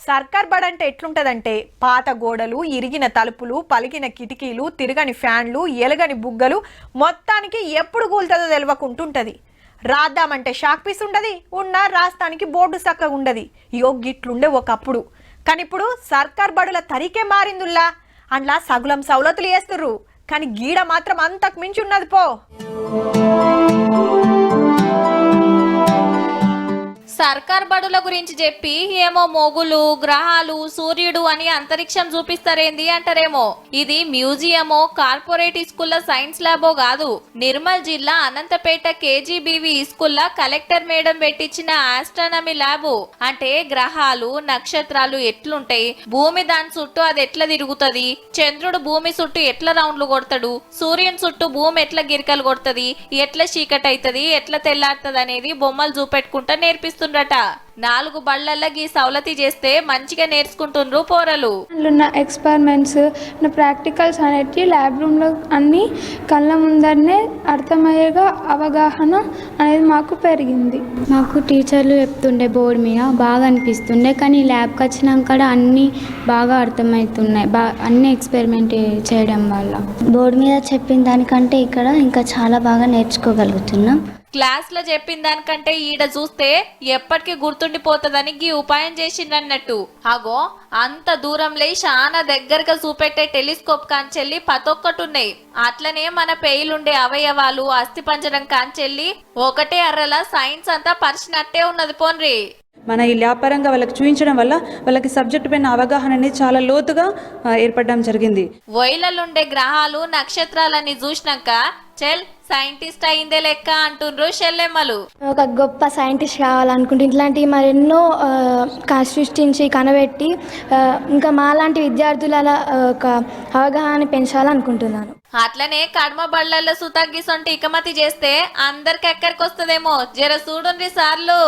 సర్కార్ బడి అంటే ఎట్లుంటదంటే పాత గోడలు, ఇరిగిన తలుపులు, పలిగిన కిటికీలు, తిరగని ఫ్యాన్లు, ఎలగని బుగ్గలు, మొత్తానికి ఎప్పుడు కూల్తుందో తెలియకుంటుంటది. రాద్దామంటే షాక్ పీస్ ఉండది, ఉన్న రాస్తానికి బోర్డు చక్కగా ఉండది. ఇయో గిట్లుండే ఒకప్పుడు. కానీ ఇప్పుడు సర్కార్ బడుల తరికే మారిందుల్లా. అందులో సగులం సౌలతులు చేస్తుర్రు, కానీ గీడ మాత్రం అంతకు మించి ఉన్నది పో. సర్కార్ బడుల గురించి చెప్పి ఏమో మొగులు, గ్రహాలు, సూర్యుడు అని అంతరిక్షం చూపిస్తారేంది అంటారేమో. ఇది మ్యూజియమో, కార్పొరేట్ స్కూల్ల సైన్స్ ల్యాబో కాదు. నిర్మల్ జిల్లా అనంతపేట కేజీబీవీ స్కూల్ల కలెక్టర్ మేడం పెట్టించిన ఆస్ట్రానమీ ల్యాబు. అంటే గ్రహాలు, నక్షత్రాలు ఎట్లుంటాయి, భూమి దాని చుట్టూ అది ఎట్లా తిరుగుతుంది, చంద్రుడు భూమి చుట్టూ ఎట్లా రౌండ్లు కొడతాడు, సూర్యుని చుట్టూ భూమి ఎట్లా గిరికలు కొడుతుంది, ఎట్లా చీకటి అవుతుంది, ఎట్లా తెల్లారుతుంది అనేది బొమ్మలు చూపెట్టుకుంటా నేర్పిస్తుంది. 4 బళ్ళల్లో గీ సౌలతి చేస్తే మంచిగా నేర్చుకుంటుండ్రు పోరలు. ఎక్స్పెరిమెంట్స్, ప్రాక్టికల్స్ అనేవి ల్యాబ్ రూమ్లో అన్ని కళ్ళ ముందరనే అర్థమయ్యేగా అవగాహన అనేది మాకు పెరిగింది. మాకు టీచర్లు చెప్తుండే బోర్డు మీద బాగా అనిపిస్తుండే, కానీ ల్యాబ్కి వచ్చినాక అన్నీ బాగా అర్థమవుతున్నాయి. అన్ని ఎక్స్పెరిమెంట్ చేయడం వల్ల బోర్డు మీద చెప్పిన దానికంటే ఇక్కడ ఇంకా చాలా బాగా నేర్చుకోగలుగుతున్నాం. క్లాస్ లో చెప్పిన దానికంటే ఈడ చూస్తే ఎప్పటికీ గుర్తుండిపోతుందని గీ ఉపాయం చేసిండన్నట్టు. అగో అంత దూరంలో చాలా దగ్గరగా చూపెట్టే టెలిస్కోప్ కాంచెల్లి పతొక్కటున్నాయి. అట్లనే మన పేయిలుండే అవయవాలు, అస్థిపంజరం కాంచెల్లి ఒకటే అర్రల సైన్స్ అంతా పరిచినట్టే ఉన్నది పోన్రి. మన ఈ ల్యాబ్ పరంగా వాళ్ళకి చూపించడం వల్ల వాళ్ళకి సబ్జెక్టు పైన అవగాహన అనేది చాలా లోతుగా ఏర్పడడం జరిగింది. వైలలుండే గ్రహాలు, నక్షత్రాలని చూసినాక చెల్ సైంటిస్ట్ అయిందే లెక్క అంటుండ్రు షెల్లెమ్మలు. ఒక గొప్ప సైంటిస్ట్ కావాలనుకుంటే ఇట్లాంటివి మరెన్నో సృష్టించి కనబెట్టి ఇంకా మాలాంటి విద్యార్థుల ఒక అవగాహన పెంచాలనుకుంటున్నాను. అట్లనే కడమ బళ్ళల్లో సుతగ్గిసొంటి ఇకమతి చేస్తే అందరికి ఎక్కడికి వస్తుందేమో జర చూడుండ్రి సార్లు.